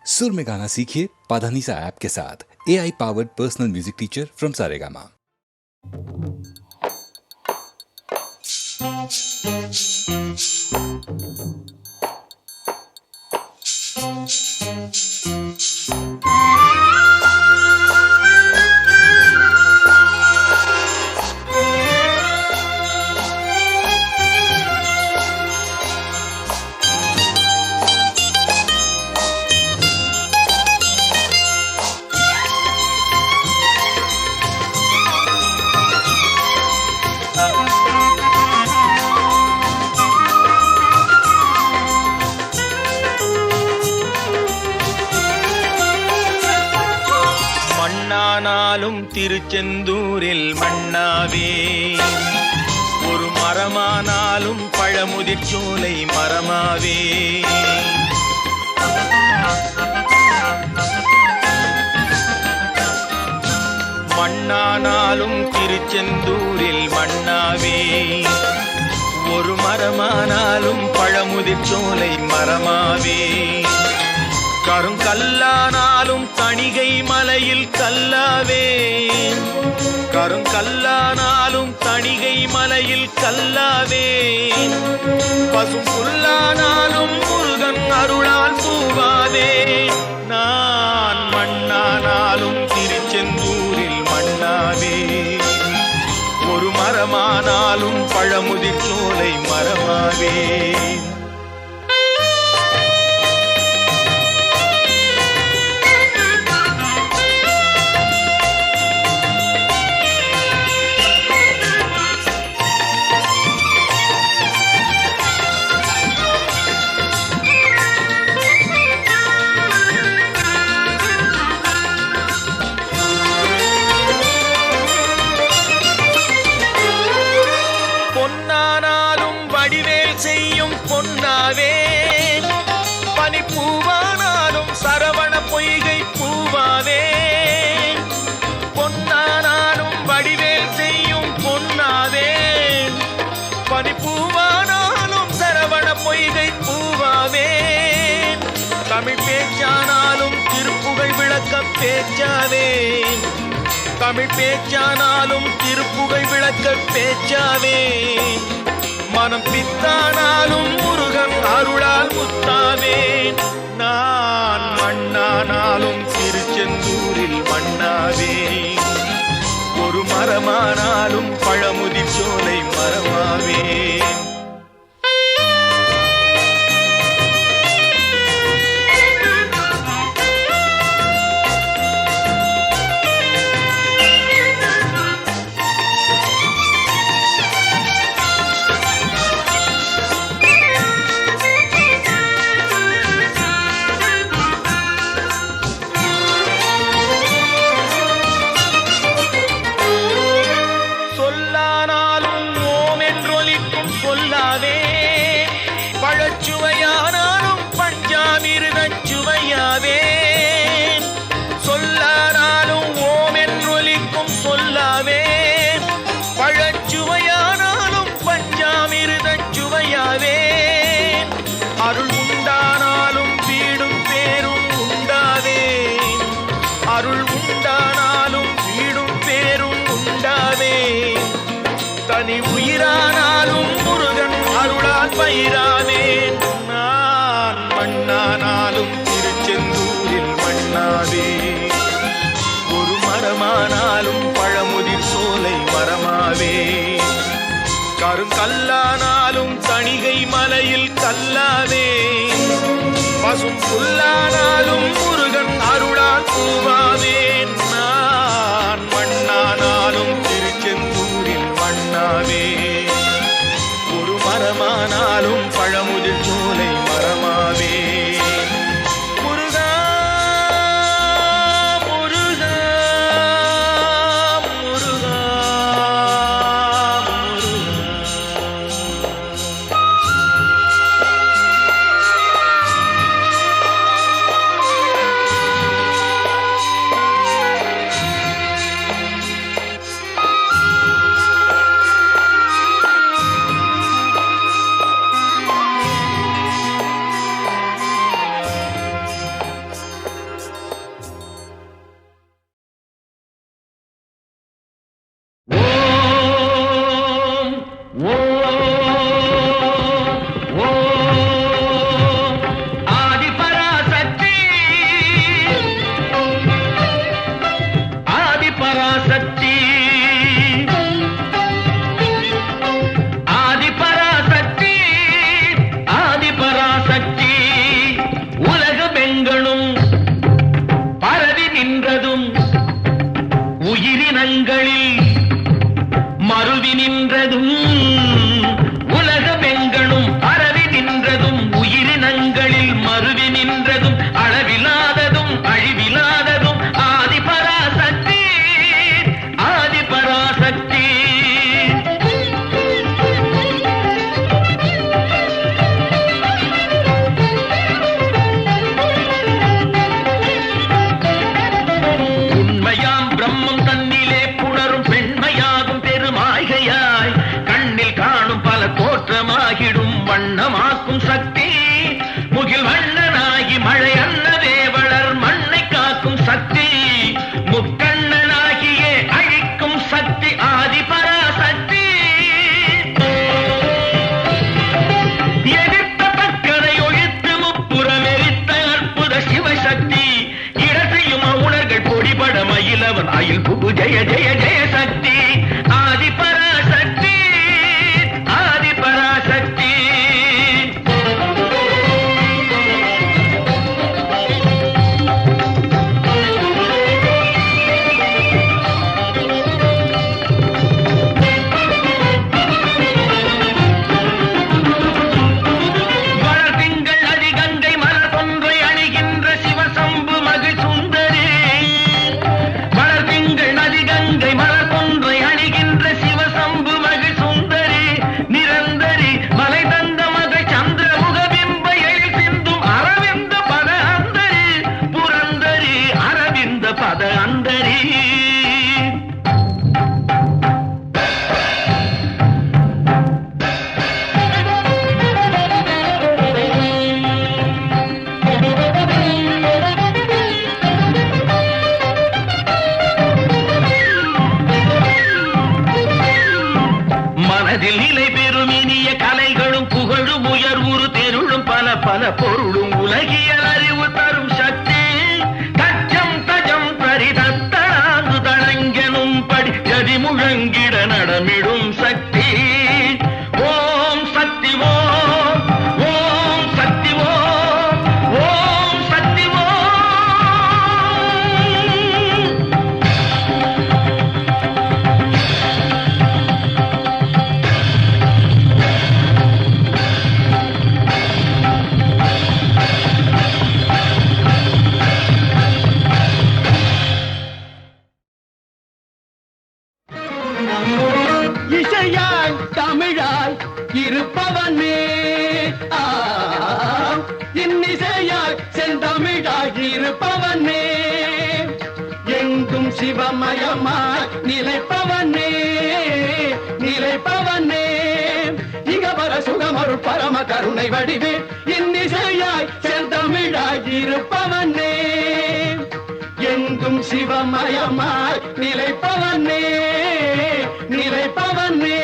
सुर में गाना सीखिए पाधानीसा ऐप के साथ। AI powered personal music teacher from Saregama. மண்ணானாலும் திருச்செந்தூரில் மண்ணாவே, ஒரு மரமானாலும் பழமுதிர் சோலை மரமாவே. மண்ணானாலும் திருச்செந்தூரில் மண்ணாவே, ஒரு மரமானாலும் பழமுதிர் சோலை மரமாவே. கருங்கல்லானாலும் தணிகை மலையில் கல்லாவே, கருங்கல்லானாலும் தணிகை மலையில் கல்லாவே. பசும் புல்லானாலும் முருகன் அருளால் பூவாவே. நான் மண்ணானாலும் திருச்செந்தூரில் மண்ணாவே, ஒரு மரமானாலும் பழமுதிர் சோலை மரமாவே. பொன்னானாலும் வடிவேல் செய்யும் பொன்னாவே, பனிப்பூவானாலும் சரவண பொய்கை பூவாவே. பொன்னானாலும் வடிவேல் செய்யும் பொன்னாவே, பனிப்பூவானாலும் சரவண பொய்கை பூவாவே. தமிழ் பேச்சானாலும் திருப்புகழ் விளக்க பேச்சாவே, தமிழ் பேச்சானாலும் திருப்புகழ் விளக்க பேச்சாவே. மனம் பித்தானாலும் முருகன் அருளால் முத்தாவே. நான் மண்ணானாலும் திருச்செந்தூரில் மண்ணாவே, ஒரு மரமானாலும் பழமுதிர் சோலை மரமாவே. சொல்லாவே, பழச்சுவையானாலும் பஞ்சாமிர்தச் சுவையாவே. சொல்லானாலும் ஓம் என்றொலிக்கும் சொல்லாவே, பழச்சுவையானாலும் பஞ்சாமிர்தச் சுவையாவே. அருள் உண்டானாலும் வீடும் பேரும் உண்டாவே, அருள் உண்டானாலும் வீடும் பேரும் உண்டாவே. தனி உயிரானாலும் முருகன் அருளால் பயிராவேன். நான் மண்ணானாலும் திருச்செந்தூரில் மண்ணாவே, ஒரு மரமானாலும் பழமுதிர் சோலை மரமாவே. கருங்கல்லானாலும் தணிகை மலையில் கல்லாவே, பசும் புல்லானாலும் முருகன் அருளால் பூவாவேன். நான் மண்ணானாலும் திருச்செந்தூரில் மண்ணாவே, ஒரு மரமானாலும் பழமுதிர் சோலை மரமாவே. முருகா முருகா முருகா முருகா. வெங்கணும் பரவி நின்றதும் உயிரினங்களில் மருவி நின்றதும் உலகமெங்கணும் பரவி நின்றதும் உயிரினங்களில் மருவி நின்றதும் அளவிலாததும் அழிவிலாததும் ஆதிபராசக்தி ஆதிபராசக்தி. உண்மையாம் பிரம்மம் தன்னிலே புணரும் பெண்மையாகும் பெருமாய்கையாய் கண்ணில் காணும் பல தோற்றமாகிடும் வண்ணமாக்கும் சக்தி முகில் வண்ணனாகி மழை அன்னவே வளர் மண்ணை காக்கும் சக்தி முக்கண்ணனாகியே அழிக்கும் சக்தி ஆதிபராசக்தி. எதிர்த்த பக்கரை ஒழித்து முப்புறம் எரித்த அற்புத சிவசக்தி இடத்தையும் உணர்கள் பொடிபட மயிலவன் அயில் புகு ஜெய ஜெய ஜெய சக்தி ஆதிபராசக்தி ஆதிபராசக்தி. வளர்திங்கள் அதிகங்கை மலர் கொன்றை அணிகின்ற சிவசம்பு மகிழ் சுந்தரி வளர்திங்கள் அதிகங்கை மலர் கொன்றை அணிகின்ற சிவசம்பு மகிழ் சுந்தரி நிரந்தரி மலை தந்த மகள் சந்திரமுக பிம்ப எழில் சிந்தும் அரவிந்த பத அந்தரி புரந்தரி அரவிந்த பத அந்தரி. மனதில் நிலை பெறும் இனிய கலைகளும் புகழும் உயர்வுறு தெருளும் பல பல பொருளும் உலகியல் அறிவு தரும் சக்தி தச்சம் தஜம் தரிதத்தனாந்து தளங்கெனும் படி ஜதி முழங்கிட நடமிடும் சக்தி ஓம் சக்தி ஓம் ஓம் சக்தி ஓம் ஓம் சக்தி ஓம். இசையாய் தமிழாய் இருப்பவனே இன்னிசையாய் செந்தமிழாய் இருப்பவனே எங்கும் சிவமயமாய் நிலைப்பவனே நிலைப்பவனே இகவர சுகமருள் பரம கருணை வடிவே இன்னிசையாய் செந்தமிழாய் இருப்பவனே எங்கும் சிவமயமாய் நிலைப்பவனே நிலைப்பவனே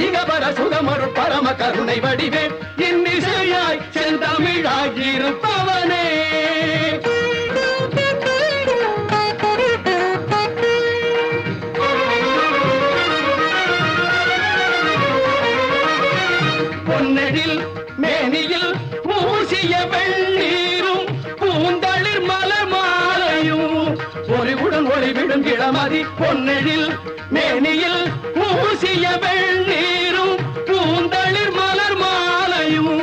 இகவர சுகமருள் பரம கருணை வடிவே இன்னிசையாய் செந்தமிழாய் இருப்பவனே. பொன்னெழில் மேனியில் பூசிய வெள்ளீரும் பூந்தளிர் மலர் மாலையும் ஒளிவுடன் ஒளிவிடும் இளமதி பொன்னெழில் மேனியில் பூசிய வெள்ளீரும் பூந்தளிர் மலர் மாலையும்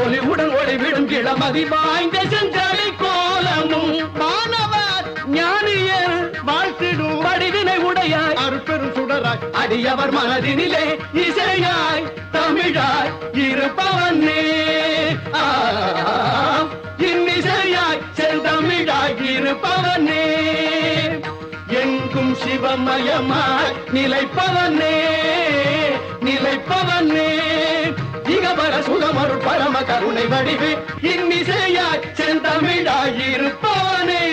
ஒளிவுடன் ஒளிவிடும் இளமதி வாய்ந்த செஞ்சலை கோலமும் மாணவர் ஞானியர் வாழ்த்திடும் வடிவினை உடையாய் அருட்பெரும் சுடராய் அடியவர் மனதினிலே இசையாய் தமிழாய் இருப்பவனே இன்னிசையாய் செந்தமிழாய் இருப்பவனே எங்கும் சிவமயமாய் நிலைப்பவனே நிலைப்பவனே இகவர சுகமருள் பரம கருணை வடிவு இன்னிசையாய் செந்தமிழாய் இருப்பவனே.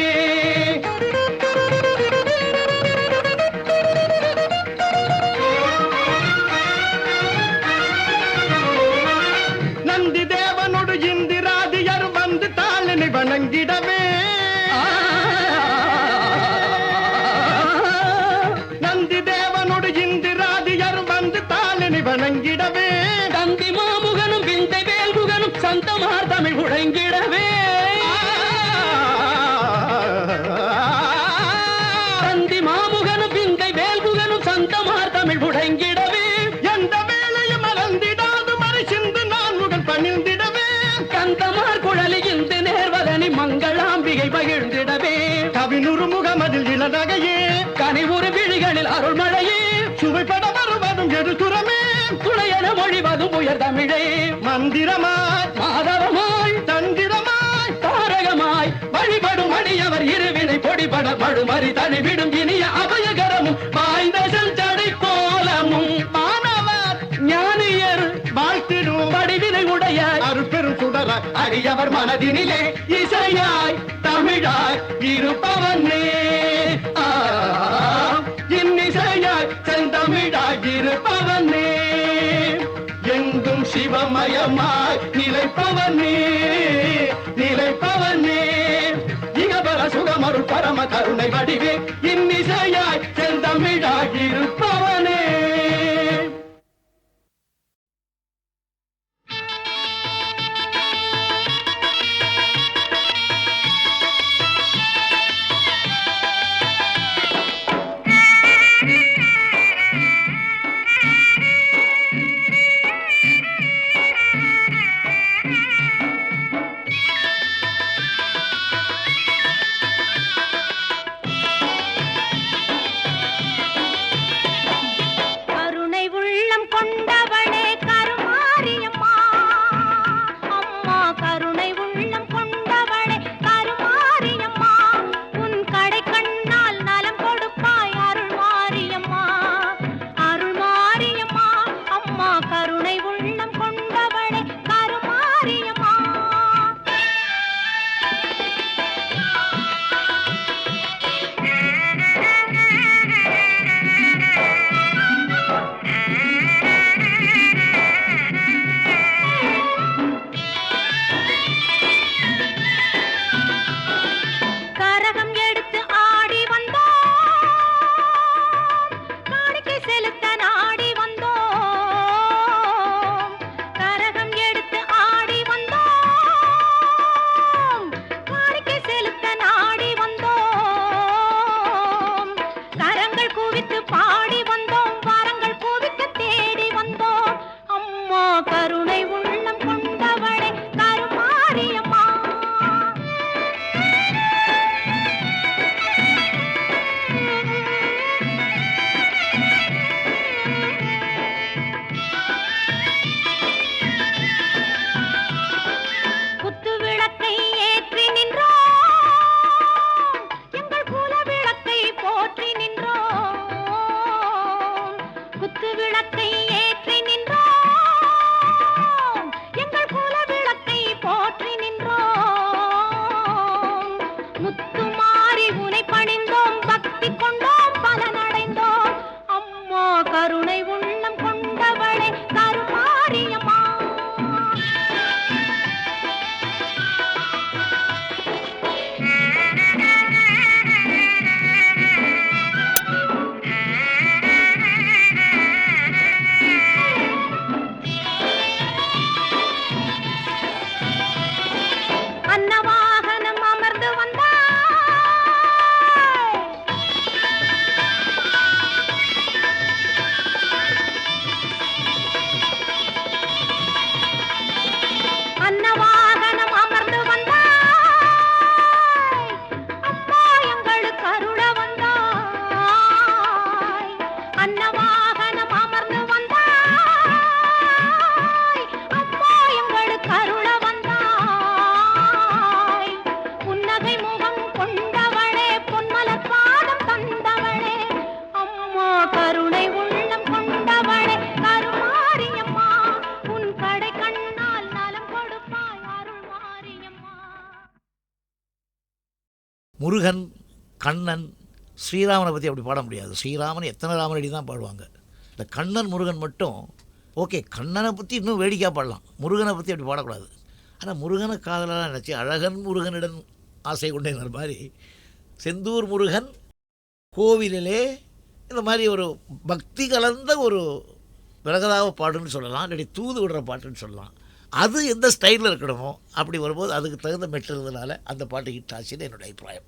நந்தி தேவனோடு இந்திராதியர் வந்து தாளினை வணங்கிடவே நந்தி தேவனோடு இந்திராதியர் வந்து தாளினை வணங்கிடவே தந்தி மாமுகனும் விந்தை வேல்முகனும் சந்தமார் தமிழ் முழங்கிடவே மங்களாம்பிகை பகிர்ந்திடவே கவினுறு முகமதில் இளநகையே கனிவுறு விழிகளில் அருள்மழையே சுவைப்பட வருவதும் எதுசுரமே துணையென மொழிவதும் உயர் தமிழே மந்திரமாய் மாதவமாய் தந்திரமாய் தாரகமாய் வழிபடும் அடியவர் இருவினை பொடிபட படுமறி தனிவிடும் இனிய அபயகரமும் வாய்ந்த செல்தடை கோலமும் மாணவர் ஞானியர் வாழ்த்திடும் வடிவினை உடைய அருப்பெரும் சுடர அடியவர் மனதினிலே இசையாய் தமிழாய் இருப்பவனே இன்னிசையாய் செந்தமிழாய் இருப்பவனே எங்கும் சிவமயமாய் நிலைப்பவனே நிலைப்பவனே இகபர சுகமருள் பரம கருணை வடிவே இன்னிசையாய் செந்தமிழாய் இருப்பவனே. முருகன், கண்ணன், ஸ்ரீராமனை பற்றி அப்படி பாட முடியாது. ஸ்ரீராமன் எத்தனை ராமனடி தான் பாடுவாங்க. இந்த கண்ணன் முருகன் மட்டும் ஓகே, கண்ணனை பற்றி இன்னும் வேடிக்கையாக பாடலாம், முருகனை பற்றி அப்படி பாடக்கூடாது. ஆனால் முருகனை காதலாக நினச்சி அழகன் முருகனிடம் ஆசை கொண்டேங்கிற மாதிரி செந்தூர் முருகன் கோவிலிலே இந்த மாதிரி ஒரு பக்தி கலந்த ஒரு விலகதாக பாட்டுன்னு சொல்லலாம், இல்லாட்டி தூது விடுற பாட்டுன்னு சொல்லலாம். அது எந்த ஸ்டைலில் இருக்கணுமோ அப்படி வரும்போது அதுக்கு தகுந்த மெட்டுறதுனால அந்த பாட்டு ஹிட் ஆச்சுன்னு என்னோடய அபிப்பிராயம்.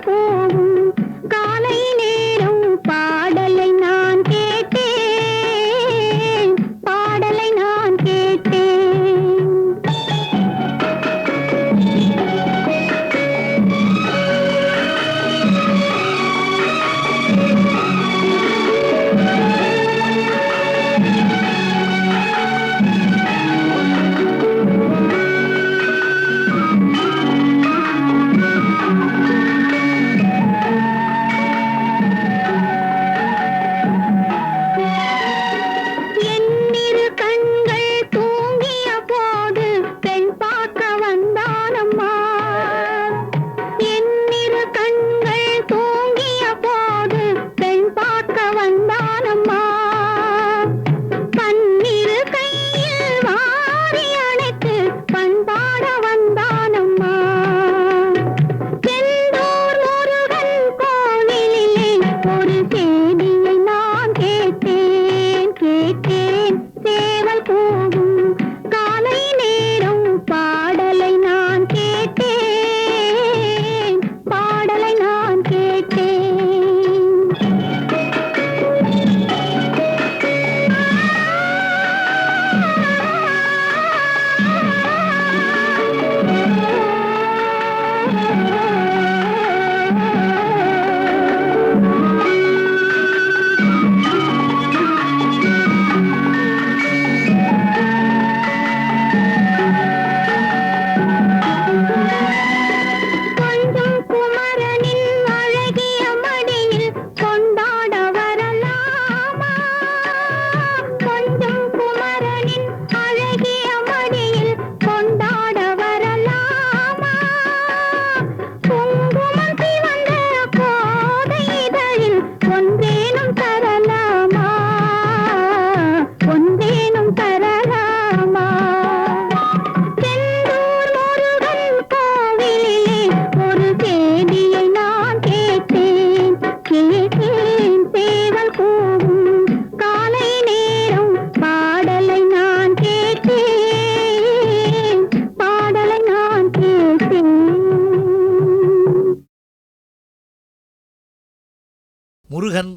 போகும் காலை நேரம் பாடலை நான் கேட்டேன், பாடலை நான் கேட்டேன். என்னிரு கண்கள் தூங்கிய போது பெண் பார்க்க வந்தானம்மா. என்னிரு கண்கள் தூங்கிய போது பெண் பார்க்க வந்தானம்மா. பன்னிரு கையில் வாரி அணைத்து பண்பாட வந்தானம்மா. செந்தூர் முருகன் கோவிலிலே ஒரு செய்தியை நான் கேட்டேன், கேட்டேன். சேவல் கூவும் காலை நேரம் பாடலை நான் கேட்டேன், பாடலை நான் கேட்டேன். கொஞ்சம் குமரனின் அழகிய மடியில் கொண்டாட வரலாமா? கொஞ்சம் குமரனின் அழகிய மடியில் கொண்டாட வரலாமா? குங்குமம் சிவந்த கோதை இதழில் ஒன்றேனும் தரலாமா? ஒன்றேனும் தரலாமா? செந்தூர் முருகன் கோவிலிலே ஒரு செய்தியை நான் கேட்டேன், கேட்டேன். சேவல் கூவும் காலை நேரம் பாடலை நான் கேட்டேன், பாடலை நான் கேட்டேன். முருகன்,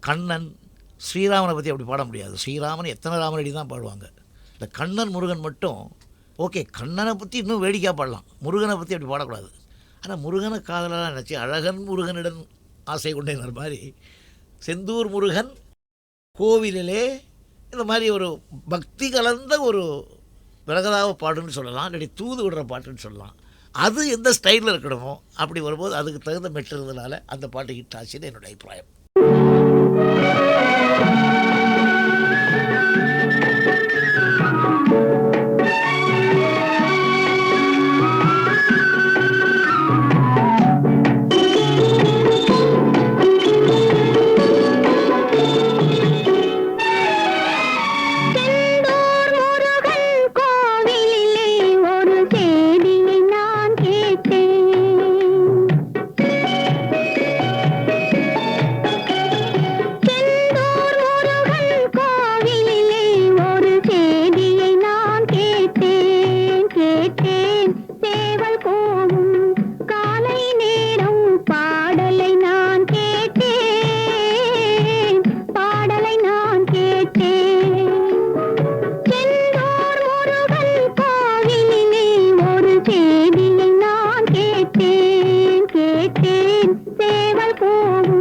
கண்ணன், ஸ்ரீராமனை பற்றி அப்படி பாட முடியாது. ஸ்ரீராமன் எத்தனை ராமரடி தான் பாடுவாங்க. இந்த கண்ணன் முருகன் மட்டும் ஓகே, கண்ணனை பற்றி இன்னும் வேடிக்கையாக பாடலாம், முருகனை பற்றி அப்படி பாடக்கூடாது. ஆனால் முருகனை காதலாக நினச்சி அழகன் முருகனிடம் ஆசை கொண்டேங்கிற மாதிரி செந்தூர் முருகன் கோவிலிலே இந்த மாதிரி ஒரு பக்தி கலந்த ஒரு விலகதாவ பாடுன்னு சொல்லலாம், இல்லாட்டி தூது விடுற பாட்டுன்னு சொல்லலாம். அது எந்த ஸ்டைலில் இருக்கணுமோ அப்படி வரும்போது அதுக்கு தகுந்த மெட்டுறதுனால அந்த பாட்டு ஹிட் ஆச்சுன்னு என்னோட அபிப்பிராயம். செந்தூர் முருகன் கோவிலிலே ஒரு செய்தியை நான் கேட்டேன். செந்தூர் முருகன் கோவிலிலே ஒரு செய்தியை நான் கேட்டேன், கேட்டேன். சேவல் கூவும் காலை நேரம் பாடலை நான் கேட்டேன், பாடலை நான் கேட்டேன். செந்தூர் முருகன் கோவிலிலே ஒரு செய்தியை நான் கேட்டேன், கேட்டேன். சேவல் கூவும்